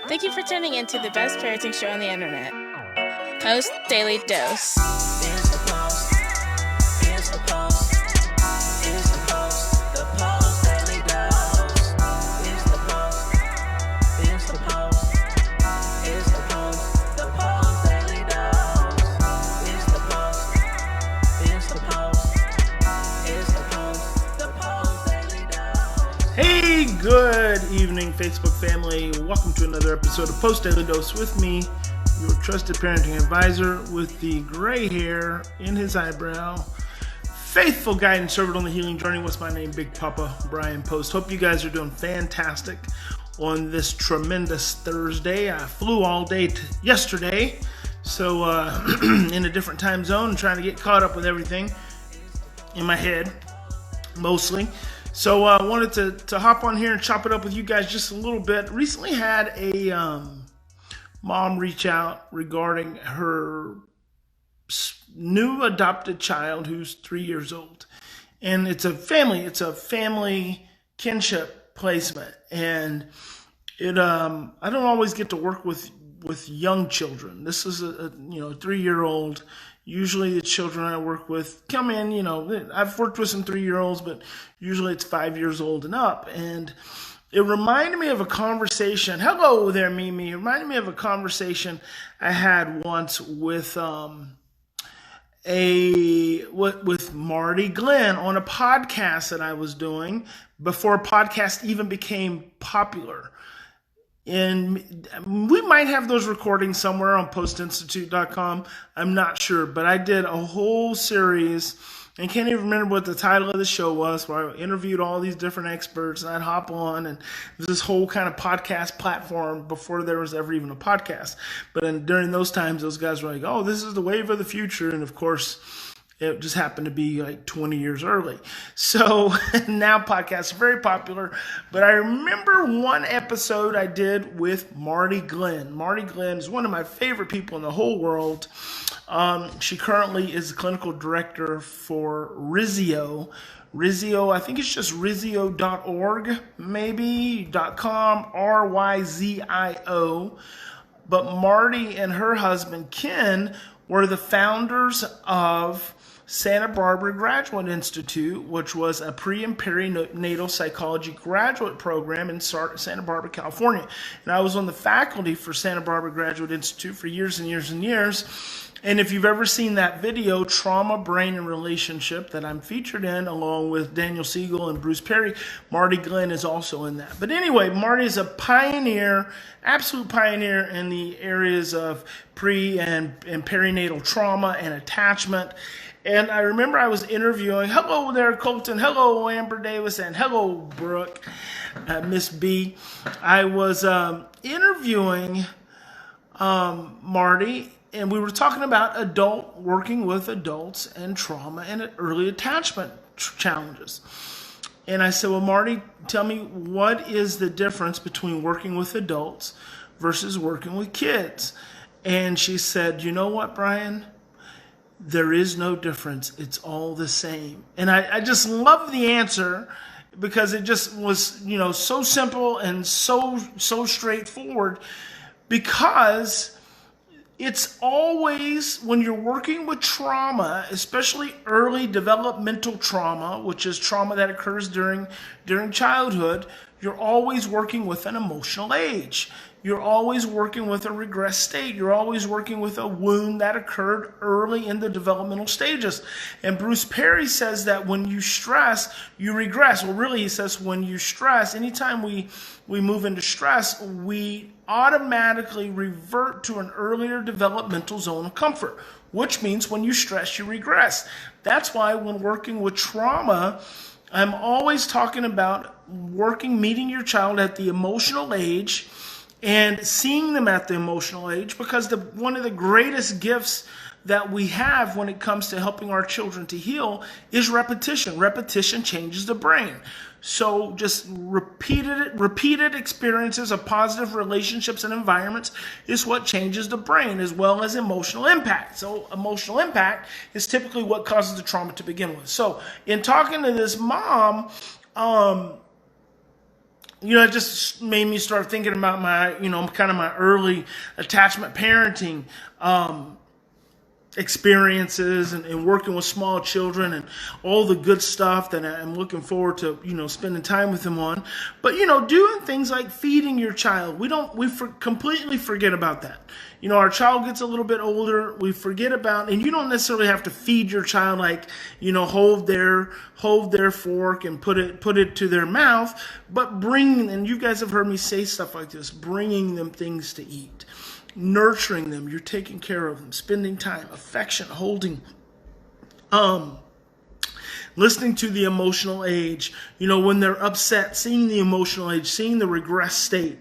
Thank you for tuning in to the best parenting show on the internet, Post Daily Dose. Here's the post. Here's the post. Here's the post. The Post Daily Dose. Here's the post. Here's the post. Here's the post. The Post Daily Dose. Here's the post. Here's the post. Here's the post. The Post Daily Dose. Hey, good evening, Facebook family. Welcome to another episode of Post Daily Dose with me, your trusted parenting advisor with the gray hair in his eyebrow, faithful guide and servant on the healing journey. What's my name? Big Papa Brian Post. Hope you guys are doing fantastic on this tremendous Thursday. I flew all day yesterday, so in a different time zone, trying to get caught up with everything in my head, mostly. So I wanted to hop on here and chop it up with you guys just a little bit. Recently had a mom reach out regarding her new adopted child who's 3 years old. And it's a family kinship placement. And it I don't always get to work with young children. This is a 3-year-old. Usually the children I work with come in, I've worked with some 3-year-olds, but usually it's 5 years old and up. And it reminded me of a conversation. Hello there, Mimi. It reminded me of a conversation I had once with with Marty Glenn on a podcast that I was doing before a podcast even became popular. And we might have those recordings somewhere on Post+Institute.com. I'm not sure, but I did a whole series and can't even remember what the title of the show was, where I interviewed all these different experts and I'd hop on, and this whole kind of podcast platform before there was ever even a podcast. But during those times, those guys were like, oh, this is the wave of the future. And of course, it just happened to be like 20 years early. So now podcasts are very popular. But I remember one episode I did with Marty Glenn. Marty Glenn is one of my favorite people in the whole world. She currently is the clinical director for Rizio. Rizio, I think it's just rizio.org, maybe, .com, RYZIO. But Marty and her husband, Ken, were the founders of Santa Barbara Graduate Institute, which was a pre- and perinatal psychology graduate program in Santa Barbara, California. And I was on the faculty for Santa Barbara Graduate Institute for years and years and years. And if you've ever seen that video, Trauma, Brain, and Relationship, that I'm featured in, along with Daniel Siegel and Bruce Perry, Marty Glenn is also in that. But anyway, Marty is a pioneer, absolute pioneer in the areas of pre- and perinatal trauma and attachment. And I remember I was interviewing, hello there, Colton, hello, Amber Davis, and hello, Brooke, Miss B. I was interviewing Marty, and we were talking about working with adults and trauma and early attachment challenges. And I said, well, Marty, tell me, what is the difference between working with adults versus working with kids? And she said, you know what, Brian? There is no difference. It's all the same. And I just love the answer, because it just was, so simple and so straightforward. Because it's always, when you're working with trauma, especially early developmental trauma, which is trauma that occurs during childhood, you're always working with an emotional age. You're always working with a regressed state. You're always working with a wound that occurred early in the developmental stages. And Bruce Perry says that when you stress, you regress. Well, really, he says when you stress, anytime we move into stress, we automatically revert to an earlier developmental zone of comfort, which means when you stress, you regress. That's why when working with trauma, I'm always talking about meeting your child at the emotional age and seeing them at the emotional age, because one of the greatest gifts that we have when it comes to helping our children to heal is repetition. Repetition changes the brain. So just repeated experiences of positive relationships and environments is what changes the brain, as well as emotional impact. So emotional impact is typically what causes the trauma to begin with. So in talking to this mom, it just made me start thinking about my, kind of my early attachment parenting experiences and working with small children and all the good stuff that I'm looking forward to, spending time with them on. But, doing things like feeding your child, we completely forget about that. Our child gets a little bit older, we forget about, and you don't necessarily have to feed your child like, hold their fork and put it to their mouth, but and you guys have heard me say stuff like this, bringing them things to eat. Nurturing them, you're taking care of them, spending time, affection, holding, listening to the emotional age, when they're upset, seeing the emotional age, seeing the regress state,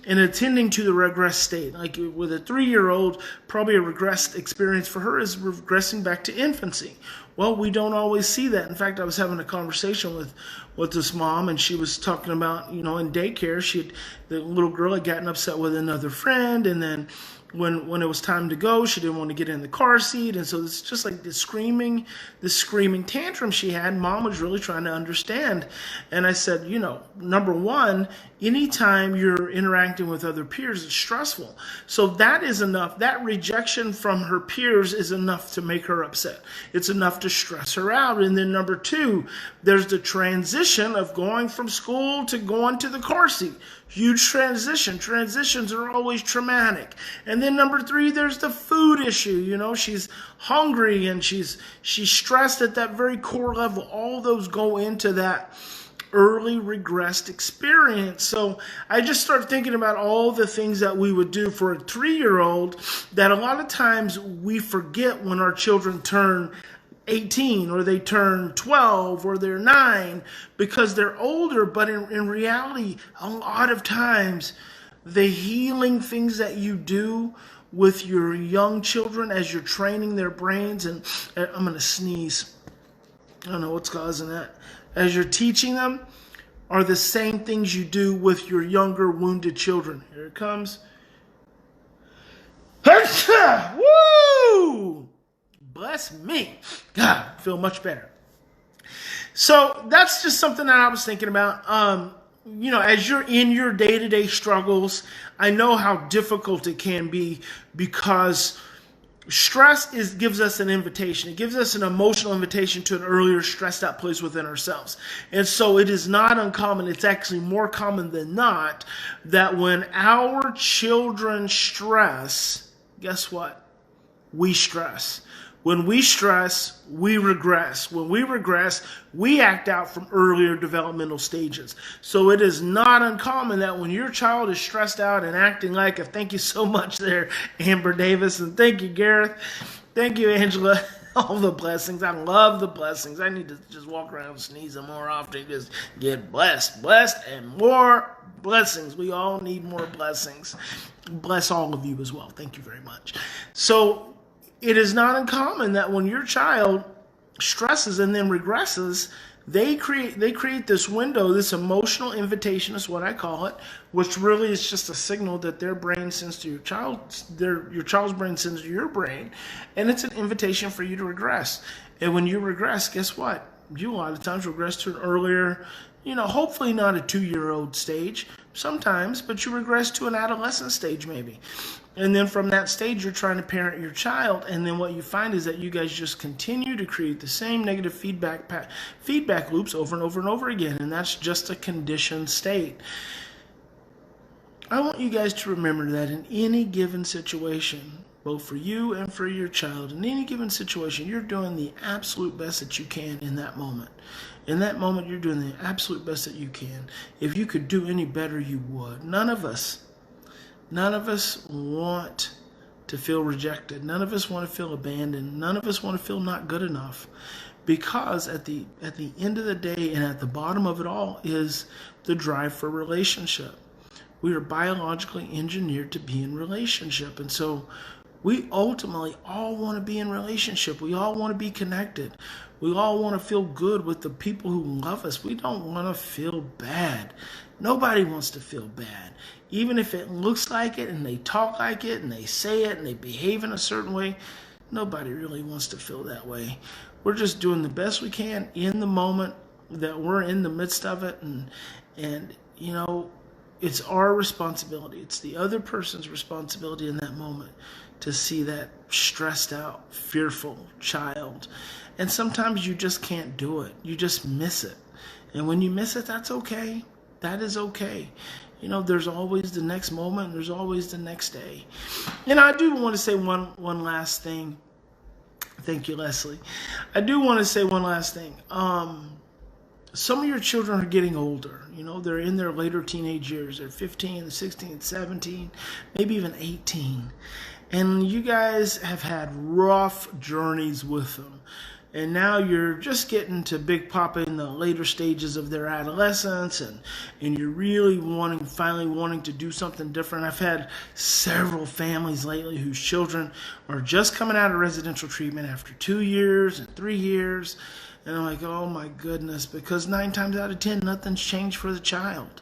and attending to the regress state. Like with a 3-year-old, probably a regressed experience for her is regressing back to infancy. Well, we don't always see that. In fact, I was having a conversation with this mom, and she was talking about, in daycare, the little girl had gotten upset with another friend, and then when it was time to go, she didn't want to get in the car seat, and so it's just like this screaming tantrum she had. Mom was really trying to understand, and I said, number one, anytime you're interacting with other peers, it's stressful. So that is enough. That rejection from her peers is enough to make her upset. It's enough to stress her out. And then number two, there's the transition of going from school to going to the car seat. Huge transition. Transitions are always traumatic. And then number three, there's the food issue. She's hungry and she's stressed at that very core level. All those go into that early regressed experience. So I just start thinking about all the things that we would do for a 3-year-old that a lot of times we forget when our children turn 18 or they turn 12 or they're 9 because they're older. But in reality, a lot of times the healing things that you do with your young children as you're training their brains, and I'm going to sneeze. I don't know what's causing that. As you're teaching them are the same things you do with your younger wounded children. Here it comes. Woo! Bless me. God, I feel much better. So that's just something that I was thinking about. As you're in your day-to-day struggles, I know how difficult it can be because stress gives us an invitation. It gives us an emotional invitation to an earlier stressed out place within ourselves. And so it is not uncommon, it's actually more common than not, that when our children stress, guess what? We stress. When we stress, we regress. When we regress, we act out from earlier developmental stages. So it is not uncommon that when your child is stressed out and acting like a, thank you so much there, Amber Davis, and thank you, Gareth. Thank you, Angela. All the blessings. I love the blessings. I need to just walk around and sneeze more often. Just get blessed, and more blessings. We all need more blessings. Bless all of you as well. Thank you very much. So it is not uncommon that when your child stresses and then regresses, they create this window, this emotional invitation is what I call it, which really is just a signal that their brain sends to your child's brain sends to your brain, and it's an invitation for you to regress. And when you regress, guess what? You a lot of times regress to an earlier, hopefully not a 2-year-old stage sometimes, but you regress to an adolescent stage maybe. And then from that stage, you're trying to parent your child, and then what you find is that you guys just continue to create the same negative feedback loops over and over and over again, and that's just a conditioned state. I want you guys to remember that in any given situation, both for you and for your child, in any given situation, you're doing the absolute best that you can in that moment. In that moment, you're doing the absolute best that you can. If you could do any better, you would. None of us want to feel rejected. None of us want to feel abandoned. None of us want to feel not good enough. Because at the end of the day and at the bottom of it all is the drive for relationship. We are biologically engineered to be in relationship. And so we ultimately all want to be in relationship. We all want to be connected. We all want to feel good with the people who love us. We don't want to feel bad. Nobody wants to feel bad. Even if it looks like it and they talk like it and they say it and they behave in a certain way, nobody really wants to feel that way. We're just doing the best we can in the moment that we're in the midst of it. And it's our responsibility. It's the other person's responsibility in that moment to see that stressed out, fearful child. And sometimes you just can't do it. You just miss it. And when you miss it, that's okay. That is okay. There's always the next moment. There's always the next day. And I do want to say one last thing. Thank you, Leslie. I do want to say one last thing. Some of your children are getting older. They're in their later teenage years. They're 15, 16, 17, maybe even 18. And you guys have had rough journeys with them. And now you're just getting to Big Papa in the later stages of their adolescence, and you're really finally wanting to do something different. I've had several families lately whose children are just coming out of residential treatment after 2 years and 3 years. And I'm like, oh my goodness, because 9 times out of 10, nothing's changed for the child.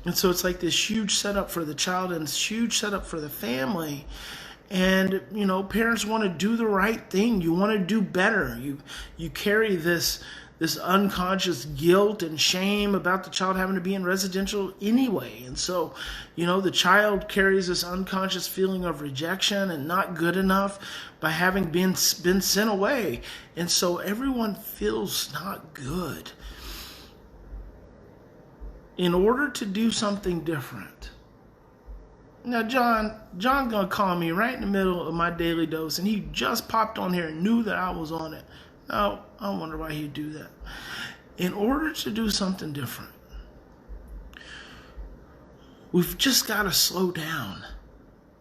And so it's like this huge setup for the child and this huge setup for the family. And, parents want to do the right thing. You want to do better. You carry this unconscious guilt and shame about the child having to be in residential anyway. And so, the child carries this unconscious feeling of rejection and not good enough by having been sent away. And so everyone feels not good. In order to do something different. Now, John gonna call me right in the middle of my daily dose, and he just popped on here and knew that I was on it. Now, I wonder why he'd do that. In order to do something different, we've just got to slow down.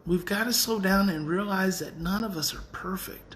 We've got to slow down and realize that none of us are perfect.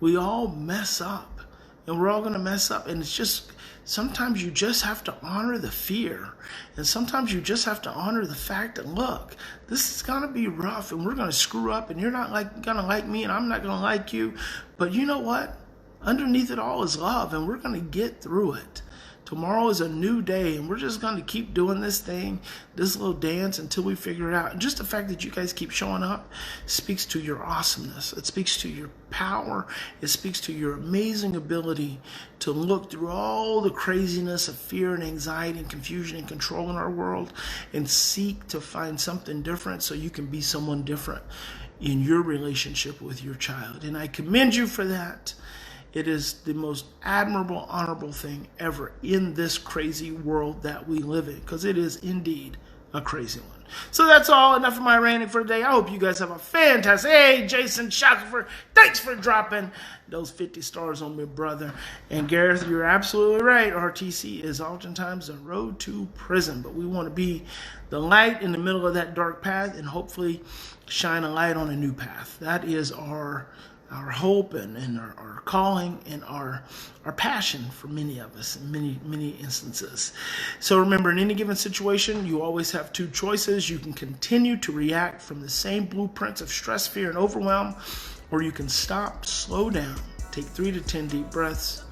We all mess up, and we're all gonna mess up, and it's just... Sometimes you just have to honor the fear. And sometimes you just have to honor the fact that, look, this is going to be rough and we're going to screw up and you're not going to like me and I'm not going to like you. But you know what? Underneath it all is love, and we're going to get through it. Tomorrow is a new day, and we're just going to keep doing this thing, this little dance, until we figure it out. And just the fact that you guys keep showing up speaks to your awesomeness. It speaks to your power. It speaks to your amazing ability to look through all the craziness of fear and anxiety and confusion and control in our world and seek to find something different so you can be someone different in your relationship with your child. And I commend you for that. It is the most admirable, honorable thing ever in this crazy world that we live in, because it is indeed a crazy one. So that's all. Enough of my ranting for today. I hope you guys have a fantastic... Hey, Jason Shackelford, thanks for dropping those 50 stars on me, brother. And Gareth, you're absolutely right. RTC is oftentimes the road to prison, but we want to be the light in the middle of that dark path and hopefully shine a light on a new path. That is our hope and our calling and our passion for many of us in many instances. So remember, in any given situation, you always have two choices. You can continue to react from the same blueprints of stress, fear, and overwhelm, or you can stop, slow down, take 3 to 10 deep breaths,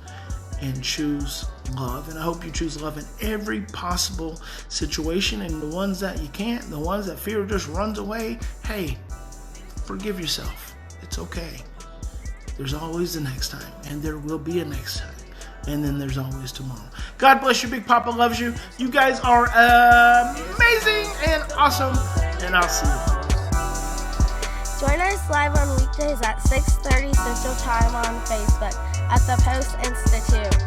and choose love. And I hope you choose love in every possible situation, and the ones that you can't, the ones that fear just runs away, hey, forgive yourself. It's okay. There's always the next time, and there will be a next time, and then there's always tomorrow. God bless you. Big Papa loves you. You guys are amazing and awesome, and I'll see you. Join us live on weekdays at 6:30 Central Time on Facebook at the Post+Institute.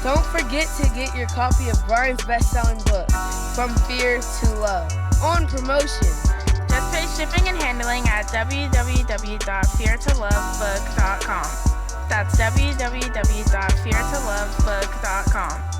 Don't forget to get your copy of Brian's best-selling book, From Fear to Love, on promotion. Just pay shipping and handling at www.feartolovebook.com. That's www.feartolovebook.com.